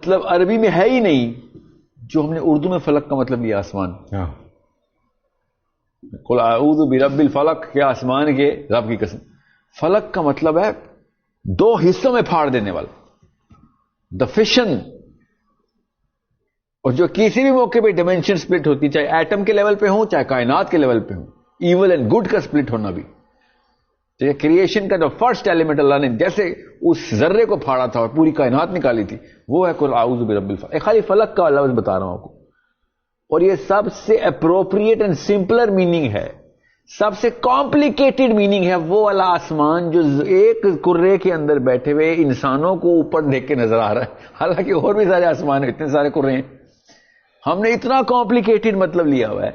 مطلب عربی میں ہے ہی نہیں جو ہم نے اردو میں فلک کا مطلب لیا آسمان. قل اعوذ برب الفلق، کیا آسمان کے رب کی قسم. فلک کا مطلب ہے دو حصوں میں پھاڑ دینے والا، دا فشن. اور جو کسی بھی موقع پہ ڈائمینشن سپلٹ ہوتی، چاہے ایٹم کے لیول پہ ہوں چاہے کائنات کے لیول پہ ہوں، ایول اینڈ گڈ کا سپلٹ ہونا بھی. تو یہ کریشن کا جو فرسٹ ایلیمنٹ اللہ نے جیسے اس ذرے کو پھاڑا تھا اور پوری کائنات نکالی تھی، وہ ہے قل اعوذ برب الفلق. خالی فلک کا لفظ بتا رہا ہوں آپ کو، اور یہ سب سے اپروپریٹ اینڈ سمپلر میننگ ہے. سب سے کمپلیکیٹڈ میننگ ہے وہ والا آسمان جو ایک کرے کے اندر بیٹھے ہوئے انسانوں کو اوپر دیکھ کے نظر آ رہا ہے. حالانکہ اور بھی سارے آسمان ہیں، اتنے سارے کرے ہیں. ہم نے اتنا کمپلیکیٹڈ مطلب لیا ہوا ہے،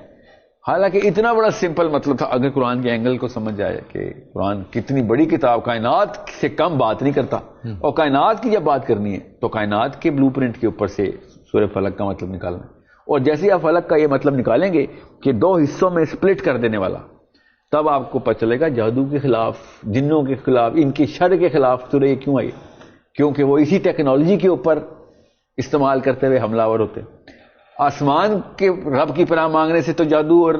حالانکہ اتنا بڑا سمپل مطلب تھا. اگر قرآن کے اینگل کو سمجھ جائے کہ قرآن کتنی بڑی کتاب، کائنات سے کم بات نہیں کرتا، اور کائنات کی جب بات کرنی ہے تو کائنات کے بلو پرنٹ کے اوپر سے سورہ فلق کا مطلب نکالنا ہے. اور جیسے آپ فلق کا یہ مطلب نکالیں گے کہ دو حصوں میں سپلٹ کر دینے والا، تب آپ کو پتہ چلے گا جادو کے خلاف، جنوں کے خلاف، ان کی شر کے خلاف سورہ یہ کیوں آئی. کیونکہ وہ اسی ٹیکنالوجی کے اوپر استعمال کرتے ہوئے حملہ آور ہوتے. آسمان کے رب کی پناہ مانگنے سے تو جادو اور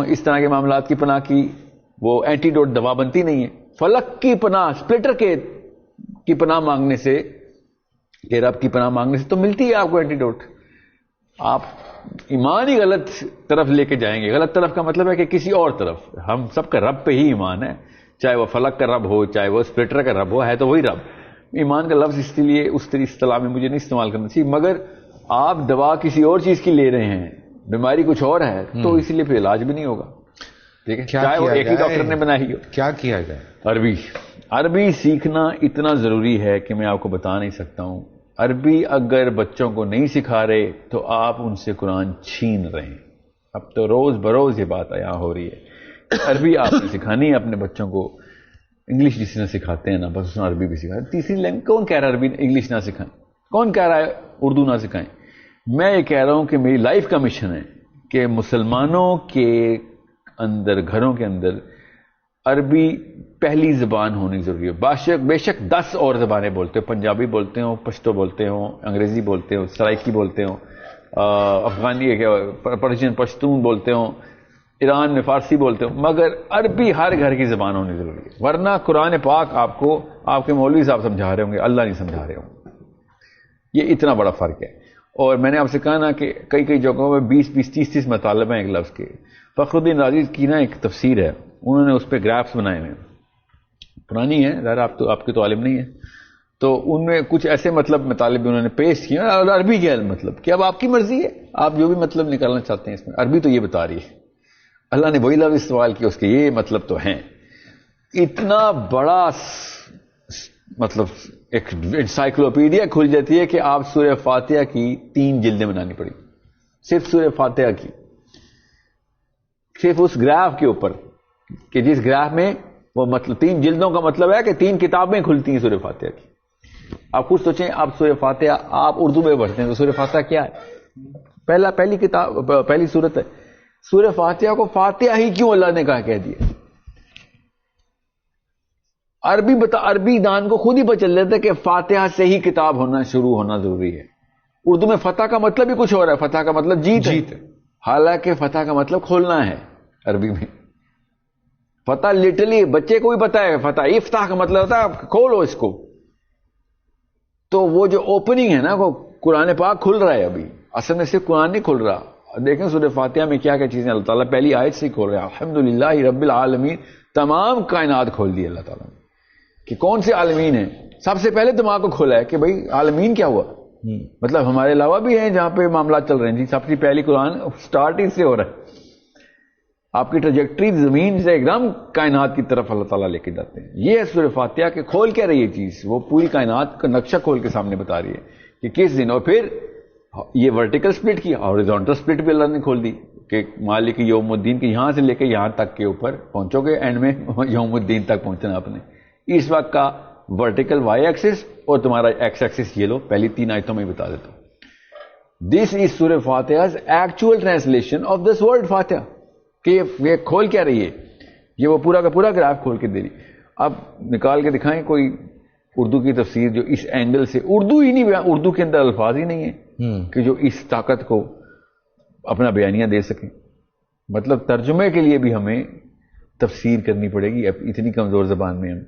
اس طرح کے معاملات کی پناہ کی وہ اینٹی ڈوٹ دوا بنتی نہیں ہے. فلک کی پناہ، سپلٹر کی پناہ مانگنے سے، کہ رب کی پناہ مانگنے سے تو ملتی ہے آپ کو اینٹی ڈوٹ. آپ ایمان ہی غلط طرف لے کے جائیں گے. غلط طرف کا مطلب ہے کہ کسی اور طرف. ہم سب کا رب پہ ہی ایمان ہے، چاہے وہ فلک کا رب ہو چاہے وہ سپلٹر کا رب ہو، ہے تو وہی رب. ایمان کا لفظ اس لیے اس اصطلاح میں مجھے نہیں استعمال کرنا چاہیے. مگر آپ دوا کسی اور چیز کی لے رہے ہیں، بیماری کچھ اور ہے، تو اس لیے پھر علاج بھی نہیں ہوگا. ٹھیک ہے، چاہے وہ ایک ہی ڈاکٹر نے بنائی ہو. کیا کیا جائے؟ عربی سیکھنا اتنا ضروری ہے کہ میں آپ کو بتا نہیں سکتا ہوں. عربی اگر بچوں کو نہیں سکھا رہے تو آپ ان سے قرآن چھین رہے ہیں. اب تو روز بروز یہ بات یہاں ہو رہی ہے. عربی آپ نے سکھانی ہے اپنے بچوں کو. انگلش جس نے سکھاتے ہیں نا، بس اس نے عربی بھی سکھایا. تیسری لینگویج کون کہہ رہا ہے عربی انگلش نہ سکھائیں؟ کون کہہ رہا ہے اردو نہ سکھائیں؟ میں یہ کہہ رہا ہوں کہ میری لائف کا مشن ہے کہ مسلمانوں کے اندر، گھروں کے اندر عربی پہلی زبان ہونی ضروری ہے. بے شک 10 اور زبانیں بولتے ہو، پنجابی بولتے ہوں، پشتو بولتے ہوں، انگریزی بولتے ہوں، سرائکی بولتے ہوں، افغانی پرشین پشتون بولتے ہوں، ایران میں فارسی بولتے ہوں، مگر عربی ہر گھر کی زبان ہونی ضروری ہے. ورنہ قرآن پاک آپ کو آپ کے مولوی صاحب سمجھا رہے ہوں گے، اللہ نہیں سمجھا رہے ہوں گے. یہ اتنا بڑا فرق ہے. اور میں نے آپ سے کہا نا کہ کئی جگہوں میں 20 30 مطالب ہیں ایک لفظ کے. فخر الدین رازی کی نا ایک تفسیر ہے، انہوں نے اس پہ گرافس بنائے ہوئے ہیں، پرانی ہے ظاہر، آپ کے تو عالم نہیں ہے، تو ان میں کچھ ایسے مطلب مطالب بھی انہوں نے پیش کیے. اور عربی کیا مطلب کہ اب آپ کی مرضی ہے، آپ جو بھی مطلب نکالنا چاہتے ہیں اس میں. عربی تو یہ بتا رہی ہے، اللہ نے وہی لفظ استعمال کیا، اس کے یہ مطلب تو ہیں. اتنا بڑا مطلب ایک انسائکلوپیڈیا کھل جاتی ہے کہ آپ سورہ فاتحہ کی 3 جلدیں بنانی پڑی، صرف سورہ فاتحہ کی، صرف اس گراف کے اوپر، کہ جس گراف میں وہ مطلب 3 جلدوں کا مطلب ہے کہ 3 کتابیں کھلتی ہیں سورہ فاتحہ کی. آپ خود سوچیں، آپ سورہ فاتحہ آپ اردو میں پڑھتے ہیں تو سورہ فاتحہ کیا ہے؟ پہلی کتاب، پہلی سورت ہے. سورہ فاتحہ کو فاتحہ ہی کیوں اللہ نے کہہ دیا؟ عربی دان کو خود ہی پتہ چل جاتا ہے کہ فاتحہ سے ہی کتاب ہونا شروع ہونا ضروری ہے. اردو میں فتح کا مطلب ہی کچھ اور ہے. فتح کا مطلب جیت ہے، حالانکہ فتح کا مطلب کھولنا ہے. عربی میں فتح لٹرلی بچے کو بھی پتا ہے، فتح افتح کا مطلب ہوتا ہے کھولو اس کو. تو وہ جو اوپننگ ہے نا، وہ قرآن پاک کھل رہا ہے. ابھی اصل میں صرف قرآن نہیں کھل رہا. دیکھیں سورہ فاتحہ میں کیا کیا چیزیں اللہ تعالیٰ پہلی آیت سے کھول رہا ہے. الحمدللہ رب العالمین، تمام کائنات کھول دی اللہ تعالیٰ نے. کہ کون سے عالمین ہیں؟ سب سے پہلے دماغ کو کھولا ہے کہ بھئی عالمین کیا ہوا، مطلب ہمارے علاوہ بھی ہیں جہاں پہ معاملات چل رہے ہیں. جی سب سے پہلی قرآن سٹارٹ ہی سے ہو رہا ہے. آپ کی ٹریجیکٹری زمین سے ایک دم کائنات کی طرف اللہ تعالیٰ لے کے جاتے ہیں. یہ ہے سورہ فاتحہ کہ کھول کیا رہی ہے چیز، وہ پوری کائنات کا نقشہ کھول کے سامنے بتا رہی ہے کہ کس دن. اور پھر یہ ورٹیکل سپلٹ کی، ہاریزونٹل سپلٹ بھی اللہ نے کھول دی کہ مالک یوم الدین کے یہاں سے لے کے یہاں تک کے اوپر پہنچو گے، اینڈ میں یوم الدین تک پہنچنا آپ نے. اس وقت کا ورٹیکل وائی ایکسس اور تمہارا ایکس ایکسس یہ لو. پہلی 3 آیتوں میں بتا دیتا ہوں. دس از سورہ فاتحہ actual translation of this word فاتحہ. کہ یہ کھول کیا رہی ہے، یہ وہ پورا کا پورا گراف کھول کے دے رہی. اب نکال کے دکھائیں کوئی اردو کی تفسیر جو اس اینگل سے، اردو ہی نہیں، اردو کے اندر الفاظ ہی نہیں ہیں کہ جو اس طاقت کو اپنا بیانیہ دے سکیں. مطلب ترجمے کے لیے بھی ہمیں تفسیر کرنی پڑے گی اتنی کمزور زبان میں. ہم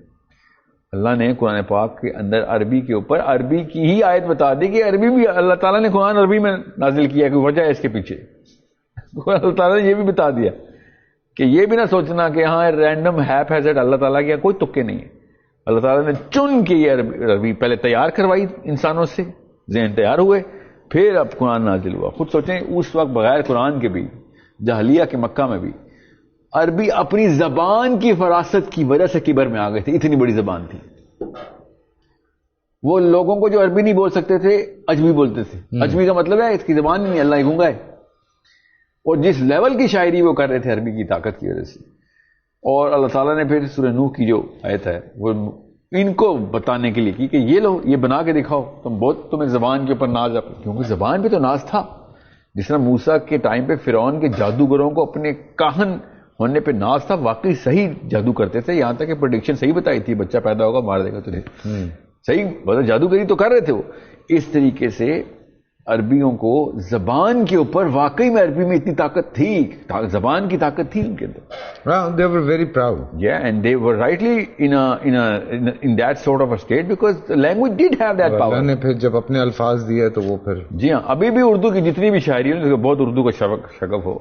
اللہ نے قرآن پاک کے اندر عربی کے اوپر عربی کی ہی آیت بتا دی کہ عربی بھی اللہ تعالیٰ نے قرآن عربی میں نازل کیا کہ وجہ ہے اس کے پیچھے. اللہ تعالیٰ نے یہ بھی بتا دیا کہ یہ بھی نہ سوچنا کہ ہاں رینڈم ہیپ ہیزٹ اللہ تعالیٰ کیا، کوئی تکے نہیں ہے. اللہ تعالیٰ نے چن کے یہ عربی پہلے تیار کروائی انسانوں سے، ذہن تیار ہوئے، پھر اب قرآن نازل ہوا. خود سوچیں اس وقت بغیر قرآن کے بھی جاہلیہ کے مکہ میں بھی عربی اپنی زبان کی فراست کی وجہ سے کبر میں آ گئے تھے. اتنی بڑی زبان تھی. وہ لوگوں کو جو عربی نہیں بول سکتے تھے اجمی بولتے تھے. اجمی کا مطلب ہے اس کی زبان نہیں، اللہ ہی گونگا ہے. اور جس لیول کی شاعری وہ کر رہے تھے عربی کی طاقت کی وجہ سے. اور اللہ تعالیٰ نے پھر سورہ نوح کی جو آیت ہے وہ ان کو بتانے کے لیے کی کہ یہ لو، یہ بنا کے دکھاؤ، تمہیں زبان کے اوپر ناز ہے. کیونکہ زبان پہ تو ناز تھا. جس طرح موسیٰ کے ٹائم پہ فرعون کے جادوگروں کو اپنے کاہن ہونے پہ ناز تھا، واقعی صحیح جادو کرتے تھے، یہاں تک کہ پریڈکشن صحیح بتائی تھی، بچہ پیدا ہوگا مار دے گا تجھے. صحیح مطلب جادوگری تو کر رہے تھے وہ. اس طریقے سے عربیوں کو زبان کے اوپر واقعی میں عربی میں اتنی طاقت تھی، زبان کی طاقت تھی ان کے اندر. They were very proud. Yeah, and they were rightly in that sort of a state because the language did have that power. اللہ نے پھر جب اپنے الفاظ دیے تو وہ پھر جی ہاں، ابھی بھی اردو کی جتنی بھی شاعری ہے، بہت اردو کا شغف ہو،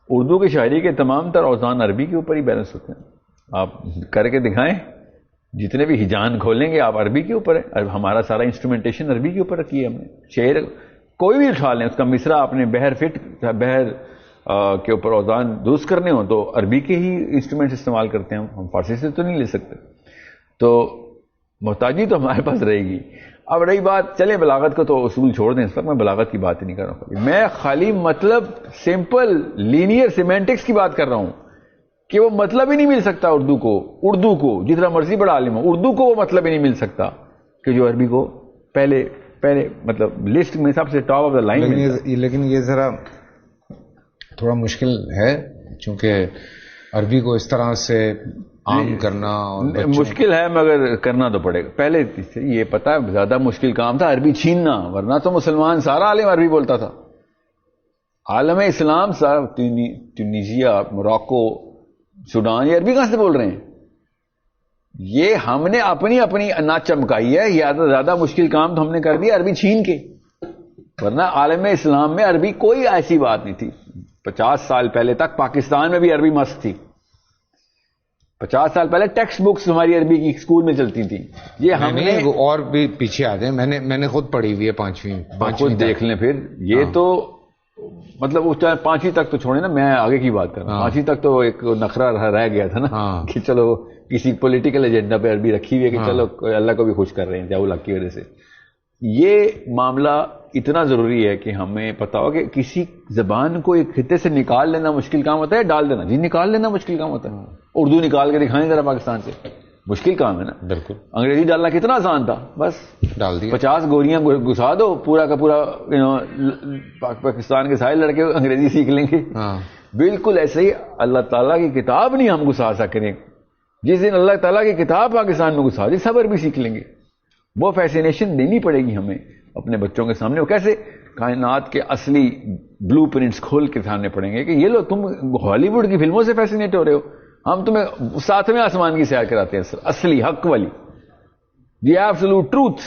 اردو کی شاعری کے تمام تر اوزان عربی کے اوپر ہی بیلنس ہوتے ہیں. آپ کر کے دکھائیں، جتنے بھی ہجان کھولیں گے آپ عربی کے اوپر ہے. ہمارا سارا انسٹرومنٹیشن عربی کے اوپر رکھی ہے ہم نے. شعر کوئی بھی اٹھا لیں، اس کا مصرع اپنے بہر کے اوپر اوزان درست کرنے ہوں تو عربی کے ہی انسٹرومنٹس استعمال کرتے ہیں. ہم فارسی سے تو نہیں لے سکتے. تو محتاجی تو ہمارے پاس رہے گی. اب رہی بات، چلیں بلاغت کو تو اصول چھوڑ دیں، اس وقت میں بلاغت کی بات ہی نہیں کر رہا ہوں. میں خالی مطلب سمپل لینئر سیمینٹکس کی بات کر رہا ہوں کہ وہ مطلب ہی نہیں مل سکتا اردو کو جتنا مرضی بڑا عالم ہو، اردو کو وہ مطلب ہی نہیں مل سکتا کہ جو عربی کو پہلے مطلب لسٹ میں سب سے ٹاپ آف دا لائن. لیکن یہ ذرا تھوڑا مشکل ہے چونکہ عربی کو اس طرح سے عام کرنا مشکل ہے، مگر کرنا تو پڑے گا. پہلے یہ پتا ہے زیادہ مشکل کام تھا عربی چھیننا، ورنہ تو مسلمان سارا عالم عربی بولتا تھا. عالم اسلام سارا ٹونیزیا، موراکو، سوڈان، یہ عربی کہاں سے بول رہے ہیں؟ یہ ہم نے اپنی اناج چمکائی ہے. یا زیادہ مشکل کام تو ہم نے کر دیا عربی چھین کے، ورنہ عالم اسلام میں عربی کوئی ایسی بات نہیں تھی. 50 سال پہلے تک پاکستان میں بھی عربی مست تھی. 50 سال پہلے ٹیکسٹ بکس ہماری عربی کی اسکول میں چلتی تھیں. یہ ہم نے اور بھی پیچھے آ جائیں، میں نے خود پڑھی ہوئی ہے پانچویں دیکھ لیں. پھر یہ تو مطلب اس ٹائم 5ویں تک تو چھوڑیں نا، میں آگے کی بات کر رہا ہوں. 5ویں تک تو ایک نخرہ رہ گیا تھا نا کہ چلو کسی پولیٹیکل ایجنڈا پہ عربی رکھی ہوئی ہے کہ چلو اللہ کو بھی خوش کر رہے ہیں ضیاء الحق کی وجہ سے. یہ معاملہ اتنا ضروری ہے کہ ہمیں پتا ہو کہ کسی زبان کو ایک خطے سے نکال لینا مشکل کام ہوتا ہے، ڈال دینا جی نکال لینا مشکل کام ہوتا ہے. اردو نکال کے دکھائیں ذرا پاکستان سے، مشکل کام ہے نا. بالکل. انگریزی ڈالنا کتنا آسان تھا، بس ڈال دیا. 50 گوریاں گھسا دو، پورا کا پورا پاکستان کے سارے لڑکے انگریزی سیکھ لیں گے. بالکل ایسے ہی اللہ تعالیٰ کی کتاب نہیں ہم گھسا سکیں. جس دن اللہ تعالیٰ کی کتاب پاکستان میں گھسا دی، سب عربی سیکھ لیں گے. وہ فیسینیشن دینی پڑے گی ہمیں اپنے بچوں کے سامنے. وہ کیسے؟ کائنات کے اصلی بلو پرنٹس کھول کے سامنے پڑیں گے کہ یہ لو تم ہالی ووڈ کی فلموں سے فیسینیٹ ہو رہے ہو، ہم تمہیں 7ویں آسمان کی سیر کراتے ہیں، اصلی حق والی، دی ایبسولوٹ ٹروتھ.